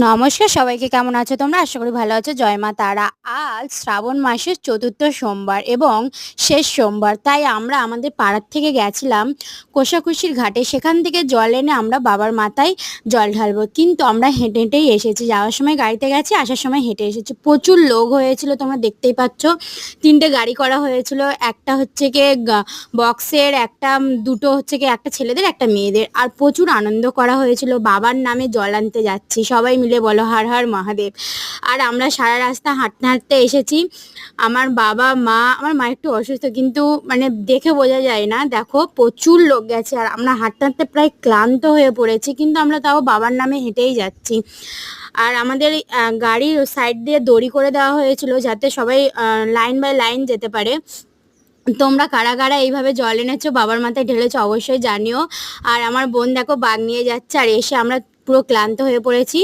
নমস্কার সবাইকে, কেমন আছো তোমরা? আশা করি ভালো আছো। জয় মা তারা। আজ শ্রাবণ মাসের চতুর্থ সোমবার এবং শেষ সোমবার, তাই আমরা আমাদের পাড়ার থেকে গেছিলাম কোষাকুষির ঘাটে। সেখান থেকে জল এনে আমরা বাবার মাথায় জল ঢালবো, কিন্তু আমরা হেঁটে হেঁটেই এসেছি। যাওয়ার সময় গাড়িতে গেছি, আসার সময় হেঁটে এসেছি। প্রচুর লোক হয়েছিল, তোমরা দেখতেই পাচ্ছ। তিনটে গাড়ি করা হয়েছিল, একটা হচ্ছে গিয়ে বক্সের, একটা দুটো হচ্ছে গিয়ে একটা ছেলেদের একটা মেয়েদের। আর প্রচুর আনন্দ করা হয়েছিল। বাবার নামে জল আনতে যাচ্ছি, সবাই মিলে বলো হর হর মহাদেব। আর আমরা সারা রাস্তা হাঁটতে হাঁটতে এসেছি। আমার বাবা মা, আমার মা একটু অসুস্থ, কিন্তু মানে দেখে বোঝা যায় না। দেখো প্রচুর লোক গেছে, আর আমরা হাঁটতে হাঁটতে প্রায় ক্লান্ত হয়ে পড়েছি, কিন্তু আমরা তাও বাবার নামে হেঁটেই যাচ্ছি। আর আমাদের গাড়ির সাইড দিয়ে দড়ি করে দেওয়া হয়েছিল, যাতে সবাই লাইন বাই লাইন যেতে পারে। তোমরা কারা কারা এইভাবে জল এনেছো, বাবার মাথায় ঢেলেছো, অবশ্যই জানিও। আর আমার বোন দেখো বাগ নিয়ে যাচ্ছে, আর এসে আমরা পুরো ক্লান্ত হয়ে পড়েছি।